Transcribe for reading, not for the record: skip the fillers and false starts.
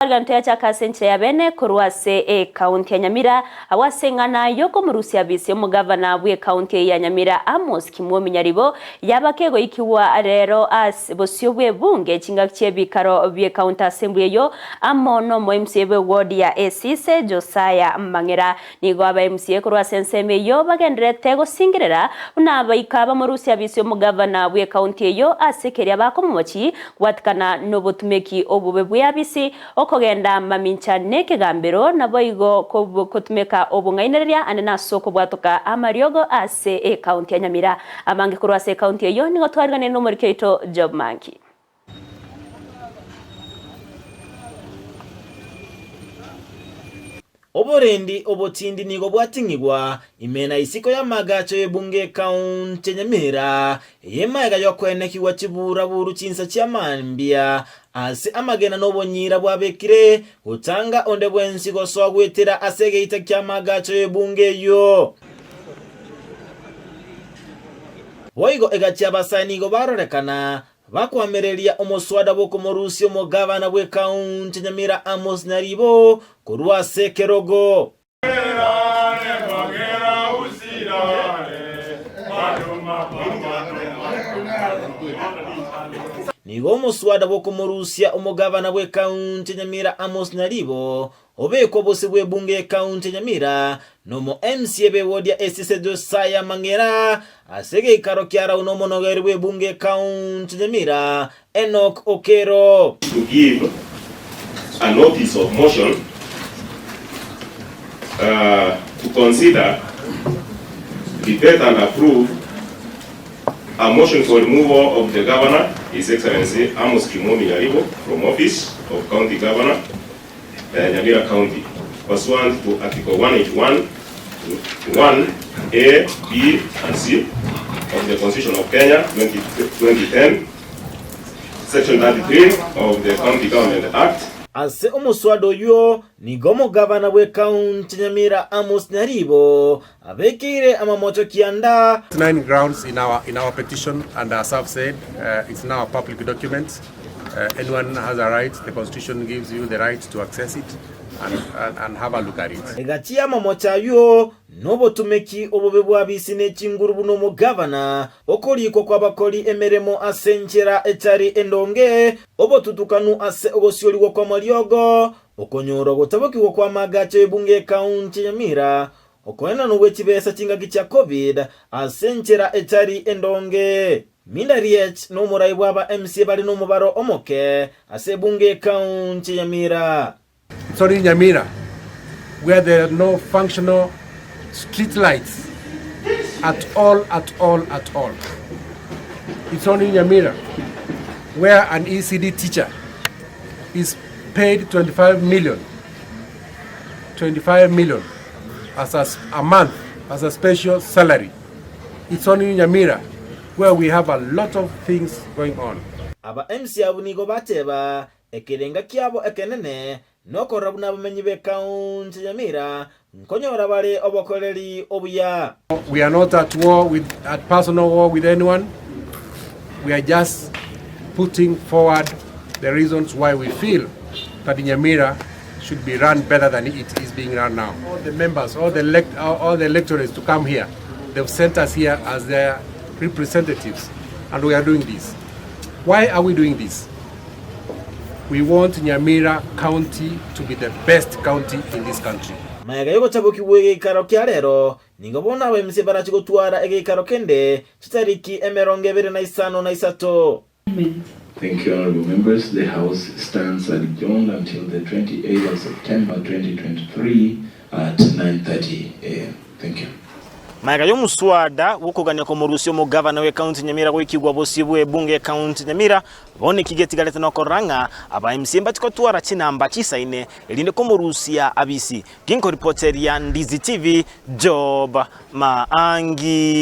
Argantea chaka senche ya bene kurwase county ya Nyamira awasengana yoko murusia bisi umugavana we county ya Nyamira Amos Kimwomi Nyaribo yabakego ikiwa rero as bosio bwe bunge chingakye bikaro bye county assembly yo amono mo MCA bwe ward ya Esise Josiah Mangera nigo aba MCA kurwase nseme yo bagendere tego singirera unabayikaba murusia bisi umugavana we county yo asekeria bakomochi watkana nobotumeki obube bwe abisi okogenda mamincha neke gambero naboigo kotumeka obungaineria anena soko bwatoka amariogo ase county ya Nyamira amange kurwase county yo nigo twarigane no morikeito job manki Oborendi obotindi nigo bwatingibwa imena isiko ya magacho ebunge county Nyamira yemaga yokwenekiwa kibura buru chinsa kyamambia ase amagena nobonyira bwabekire utanga onde bwensigo swagwetera asegeita kyamagacho ebunge yo Woigo egachya basanigo barorekana bakwamereria omoswada boko morusi omugavana bwe county Nyamira Amos Nyaribo kurwase kerogo nigo omoswada boko morusia omugavana bwe county Nyamira Amos Nyaribo obeko bose bwe bunge county Nyamira nomo MCA be ward ya Esise Josiah Mangera asege ikaro kyara unomonogeri bwe bunge county Nyamira Enoch Okero to give a notice of motion to consider, debate and approve a motion for removal of the governor, His Excellency Amos Kimwomi Nyaribo, from office of County Governor, Nyamira County, pursuant to Article 181, 1A, B, and C of the Constitution of Kenya, 2010, Section 33 of the County Government Act. Ase omuswado yo nigomo governor we county Nyamira Amos Nyaribo abekire amamoto kianda 9 grounds in our petition, and as I've said, it's now a public document. Anyone has a right. The Constitution gives you the right to access it and have a look at it. Egachia amamoto yo nobo tumeki obobe bwabisi ne chinguru no mu governor okoliko kwabakoli emeremo asenchera etari endonge obo tutukanu ase ogosioliwo kwa maliogo okonyoro gotaboki kwa magacho ebunge county Nyamira okoena nubwe kibesa chingagi cha covid asenchera etari endonge Minda riech no muraibu aba MCA bali no mubaro omoke ase bunge county Nyamira. It's only in Nyamira where there are no functional street lights at all. It's only in Nyamira where an ECD teacher is paid 25 million as a month as a special salary. It's only in Nyamira where we have a lot of things going on. Aba MCA abunigo bateba ekirenga kyabo ekenene noko rabuna bamenyi be county Nyamira nkonyora bale obokoleri obuya. We are not at personal war with anyone. We are just putting forward the reasons why we feel that Nyamira should be run better than it is being run now. All the members, all the electorates to come here, they've sent us here as their representatives, and we are doing this. Why are we doing this? We want Nyamira County to be the best county in this country. Mayaga yoko chaboki wege ikaro kya rero ningobona abemse barachigotwara ege ikaro kende chitariki emeronge 25 Thank you, honorable members. The House stands adjourned until the 28th of September 2023 at 9:30 a.m. Thank you. Mayaga yomuswada wukuganya ko murusi mu governor we county Nyamira wikigwa bosibwe bunge county Nyamira bone kigetigalete no koranga aba MCA batiko chinamba chisaine elinde ko murusia abisi ginko reporter ya Ndizi TV Job Maangi.